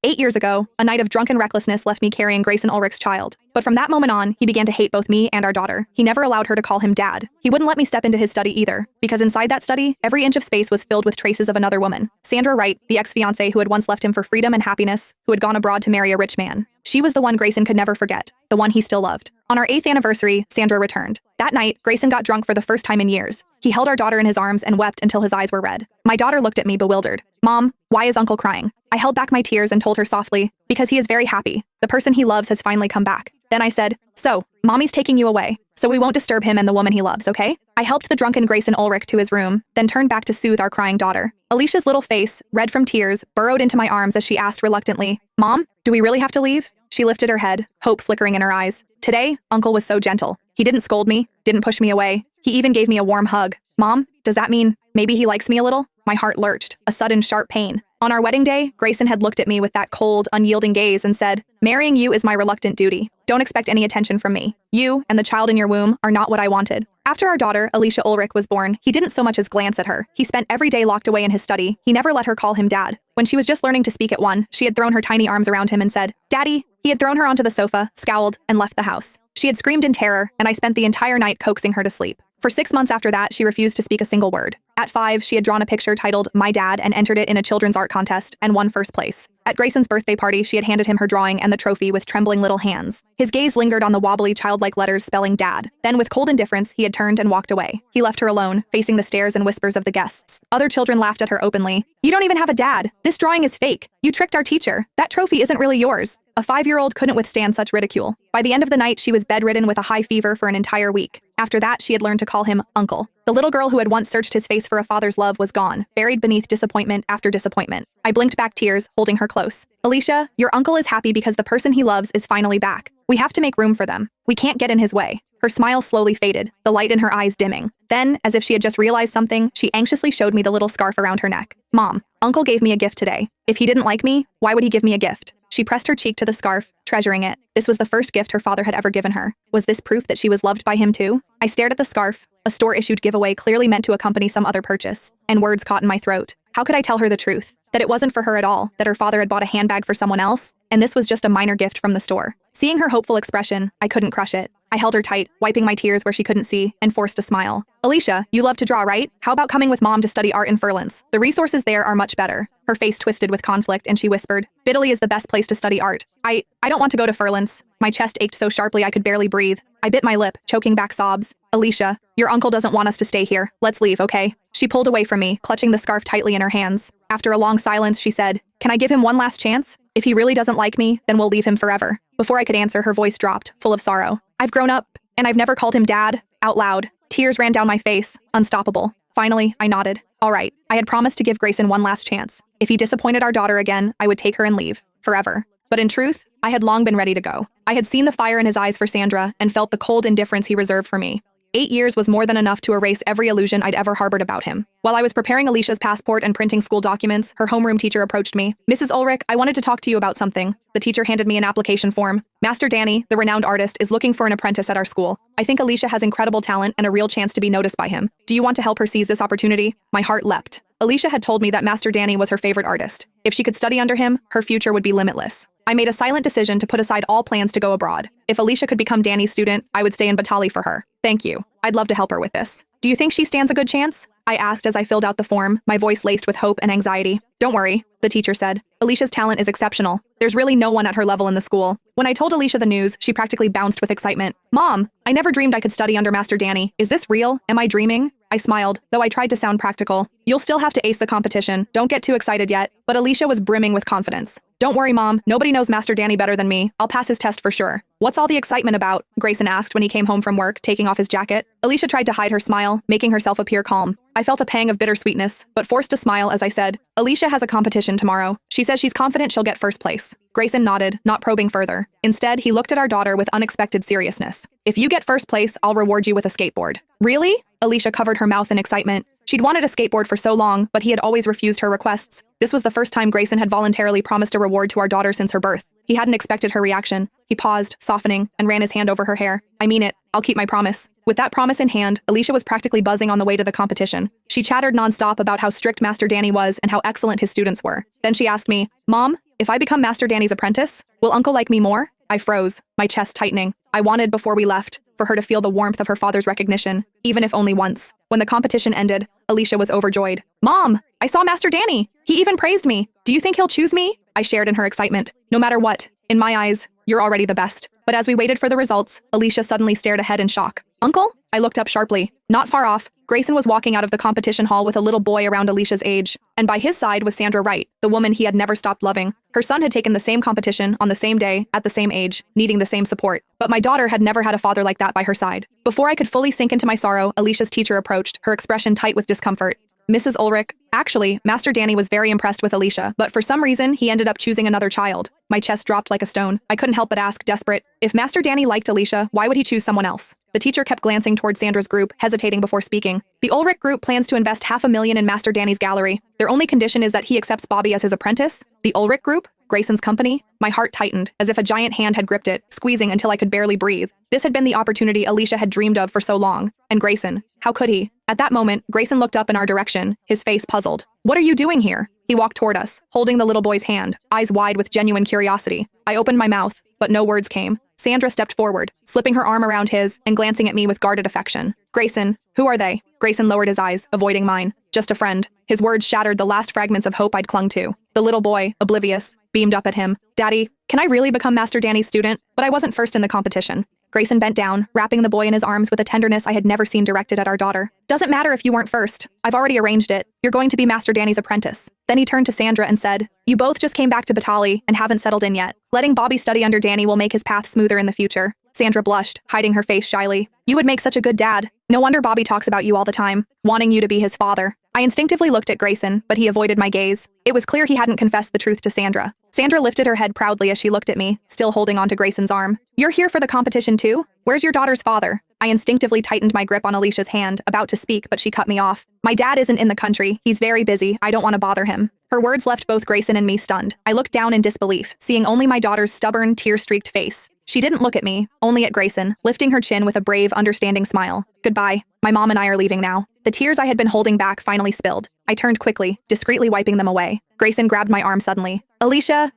8 years ago, a night of drunken recklessness left me carrying Grayson Ulrich's child. But from that moment on, he began to hate both me and our daughter. He never allowed her to call him dad. He wouldn't let me step into his study either, because inside that study, every inch of space was filled with traces of another woman. Sandra Wright, the ex-fiancée who had once left him for freedom and happiness, who had gone abroad to marry a rich man. She was the one Grayson could never forget, the one he still loved. On our 8th anniversary, Sandra returned. That night, Grayson got drunk for the first time in years. He held our daughter in his arms and wept until his eyes were red. My daughter looked at me bewildered. "Mom, why is Uncle crying?" I held back my tears and told her softly, "Because he is very happy. The person he loves has finally come back." Then I said, "So, Mommy's taking you away, so we won't disturb him and the woman he loves, okay?" I helped the drunken Grayson Ulrich to his room, then turned back to soothe our crying daughter. Alicia's little face, red from tears, burrowed into my arms as she asked reluctantly, "Mom, do we really have to leave?" She lifted her head, hope flickering in her eyes. Today, Uncle was so gentle. He didn't scold me, didn't push me away. He even gave me a warm hug. "Mom, does that mean maybe he likes me a little?" My heart lurched, a sudden sharp pain. On our wedding day, Grayson had looked at me with that cold, unyielding gaze and said, "Marrying you is my reluctant duty. Don't expect any attention from me. You and the child in your womb are not what I wanted." After our daughter, Alicia Ulrich, was born, he didn't so much as glance at her. He spent every day locked away in his study. He never let her call him dad. When she was just learning to speak at 1, she had thrown her tiny arms around him and said, "Daddy." He had thrown her onto the sofa, scowled, and left the house. She had screamed in terror, and I spent the entire night coaxing her to sleep. For 6 months after that, she refused to speak a single word. At 5, she had drawn a picture titled "My Dad" and entered it in a children's art contest and won first place. At Grayson's birthday party, she had handed him her drawing and the trophy with trembling little hands. His gaze lingered on the wobbly, childlike letters spelling dad. Then, with cold indifference, he had turned and walked away. He left her alone, facing the stares and whispers of the guests. Other children laughed at her openly. "You don't even have a dad. This drawing is fake. You tricked our teacher. That trophy isn't really yours." A 5-year-old couldn't withstand such ridicule. By the end of the night, she was bedridden with a high fever for an entire week. After that, she had learned to call him Uncle. The little girl who had once searched his face for a father's love was gone, buried beneath disappointment after disappointment. I blinked back tears, holding her close. "Alicia, your uncle is happy because the person he loves is finally back. We have to make room for them. We can't get in his way." Her smile slowly faded, the light in her eyes dimming. Then, as if she had just realized something, she anxiously showed me the little scarf around her neck. "Mom, Uncle gave me a gift today. If he didn't like me, why would he give me a gift?" She pressed her cheek to the scarf, treasuring it. This was the first gift her father had ever given her. Was this proof that she was loved by him too? I stared at the scarf, a store-issued giveaway clearly meant to accompany some other purchase, and words caught in my throat. How could I tell her the truth? That it wasn't for her at all, that her father had bought a handbag for someone else, and this was just a minor gift from the store. Seeing her hopeful expression, I couldn't crush it. I held her tight, wiping my tears where she couldn't see, and forced a smile. "Alicia, you love to draw, right? How about coming with Mom to study art in Furlands? The resources there are much better." Her face twisted with conflict, and she whispered, "Italy is the best place to study art. I don't want to go to Furlands." My chest ached so sharply I could barely breathe. I bit my lip, choking back sobs. "Alicia, your uncle doesn't want us to stay here. Let's leave, okay?" She pulled away from me, clutching the scarf tightly in her hands. After a long silence, she said, "Can I give him one last chance? If he really doesn't like me, then we'll leave him forever." Before I could answer, her voice dropped, full of sorrow. "I've grown up, and I've never called him dad," out loud. Tears ran down my face, unstoppable. Finally, I nodded. All right, I had promised to give Grayson one last chance. If he disappointed our daughter again, I would take her and leave, forever. But in truth, I had long been ready to go. I had seen the fire in his eyes for Sandra and felt the cold indifference he reserved for me. 8 years was more than enough to erase every illusion I'd ever harbored about him. While I was preparing Alicia's passport and printing school documents, her homeroom teacher approached me. "Mrs. Ulrich, I wanted to talk to you about something." The teacher handed me an application form. "Master Danny, the renowned artist, is looking for an apprentice at our school. I think Alicia has incredible talent and a real chance to be noticed by him. Do you want to help her seize this opportunity?" My heart leapt. Alicia had told me that Master Danny was her favorite artist. If she could study under him, her future would be limitless. I made a silent decision to put aside all plans to go abroad. If Alicia could become Danny's student, I would stay in Batali for her. "Thank you. I'd love to help her with this." "Do you think she stands a good chance?" I asked as I filled out the form, my voice laced with hope and anxiety. "Don't worry," the teacher said. "Alicia's talent is exceptional. There's really no one at her level in the school." When I told Alicia the news, she practically bounced with excitement. "Mom, I never dreamed I could study under Master Danny. Is this real? Am I dreaming?" I smiled, though I tried to sound practical. "You'll still have to ace the competition. Don't get too excited yet." But Alicia was brimming with confidence. "Don't worry, Mom. Nobody knows Master Danny better than me. I'll pass his test for sure." "What's all the excitement about?" Grayson asked when he came home from work, taking off his jacket. Alicia tried to hide her smile, making herself appear calm. I felt a pang of bittersweetness, but forced a smile as I said, "Alicia has a competition tomorrow. She says she's confident she'll get first place." Grayson nodded, not probing further. Instead, he looked at our daughter with unexpected seriousness. "If you get first place, I'll reward you with a skateboard." "Really?" Alicia covered her mouth in excitement. She'd wanted a skateboard for so long, but he had always refused her requests. This was the first time Grayson had voluntarily promised a reward to our daughter since her birth. He hadn't expected her reaction. He paused, softening, and ran his hand over her hair. "I mean it. I'll keep my promise." With that promise in hand, Alicia was practically buzzing on the way to the competition. She chattered nonstop about how strict Master Danny was and how excellent his students were. Then she asked me, "Mom, If I become Master Danny's apprentice, will Uncle like me more? I froze, my chest tightening. I wanted, before we left, for her to feel the warmth of her father's recognition, even if only once. When the competition ended, Alicia was overjoyed. Mom, I saw Master Danny. He even praised me. Do you think he'll choose me? I shared in her excitement. No matter what, in my eyes, you're already the best. But as we waited for the results, Alicia suddenly stared ahead in shock. Uncle? I looked up sharply. Not far off, Grayson was walking out of the competition hall with a little boy around Alicia's age. And by his side was Sandra Wright, the woman he had never stopped loving. Her son had taken the same competition on the same day, at the same age, needing the same support. But my daughter had never had a father like that by her side. Before I could fully sink into my sorrow, Alicia's teacher approached, her expression tight with discomfort. Mrs. Ulrich, actually, Master Danny was very impressed with Alicia, but for some reason, he ended up choosing another child. My chest dropped like a stone. I couldn't help but ask, desperate, if Master Danny liked Alicia, why would he choose someone else? The teacher kept glancing toward Sandra's group, hesitating before speaking. The Ulrich group plans to invest $500,000 in Master Danny's gallery. Their only condition is that he accepts Bobby as his apprentice. The Ulrich group? Grayson's company? My heart tightened, as if a giant hand had gripped it, squeezing until I could barely breathe. This had been the opportunity Alicia had dreamed of for so long. And Grayson, how could he? At that moment, Grayson looked up in our direction, his face puzzled. What are you doing here? He walked toward us, holding the little boy's hand, eyes wide with genuine curiosity. I opened my mouth, but no words came. Sandra stepped forward, slipping her arm around his and glancing at me with guarded affection. Grayson, who are they? Grayson lowered his eyes, avoiding mine. Just a friend. His words shattered the last fragments of hope I'd clung to. The little boy, oblivious, beamed up at him. Daddy, can I really become Master Danny's student? But I wasn't first in the competition. Grayson bent down, wrapping the boy in his arms with a tenderness I had never seen directed at our daughter. Doesn't matter if you weren't first. I've already arranged it. You're going to be Master Danny's apprentice. Then he turned to Sandra and said, you both just came back to Batali and haven't settled in yet. Letting Bobby study under Danny will make his path smoother in the future. Sandra blushed, hiding her face shyly. You would make such a good dad. No wonder Bobby talks about you all the time, wanting you to be his father. I instinctively looked at Grayson, but he avoided my gaze. It was clear he hadn't confessed the truth to Sandra. Sandra lifted her head proudly as she looked at me, still holding onto Grayson's arm. You're here for the competition too? Where's your daughter's father? I instinctively tightened my grip on Alicia's hand, about to speak, but she cut me off. My dad isn't in the country. He's very busy. I don't want to bother him. Her words left both Grayson and me stunned. I looked down in disbelief, seeing only my daughter's stubborn, tear-streaked face. She didn't look at me, only at Grayson, lifting her chin with a brave, understanding smile. Goodbye. My mom and I are leaving now. The tears I had been holding back finally spilled. I turned quickly, discreetly wiping them away. Grayson grabbed my arm suddenly. Alicia,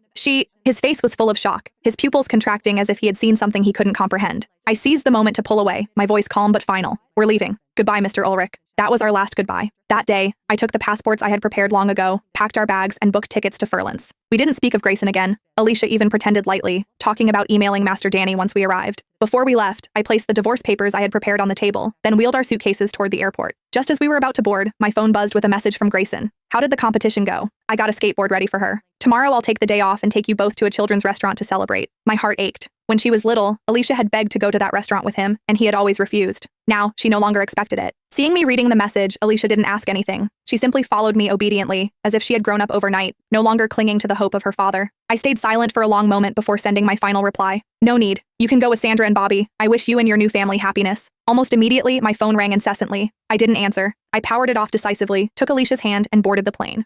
his face was full of shock, his pupils contracting as if he had seen something he couldn't comprehend. I seized the moment to pull away, my voice calm but final. We're leaving. Goodbye, Mr. Ulrich. That was our last goodbye. That day, I took the passports I had prepared long ago, packed our bags, and booked tickets to Furlance. We didn't speak of Grayson again. Alicia even pretended lightly, talking about emailing Master Danny once we arrived. Before we left, I placed the divorce papers I had prepared on the table, then wheeled our suitcases toward the airport. Just as we were about to board, my phone buzzed with a message from Grayson. How did the competition go? I got a skateboard ready for her. Tomorrow I'll take the day off and take you both to a children's restaurant to celebrate. My heart ached. When she was little, Alicia had begged to go to that restaurant with him, and he had always refused. Now, she no longer expected it. Seeing me reading the message, Alicia didn't ask anything. She simply followed me obediently, as if she had grown up overnight, no longer clinging to the hope of her father. I stayed silent for a long moment before sending my final reply. No need. You can go with Sandra and Bobby. I wish you and your new family happiness. Almost immediately, my phone rang incessantly. I didn't answer. I powered it off decisively, took Alicia's hand, and boarded the plane.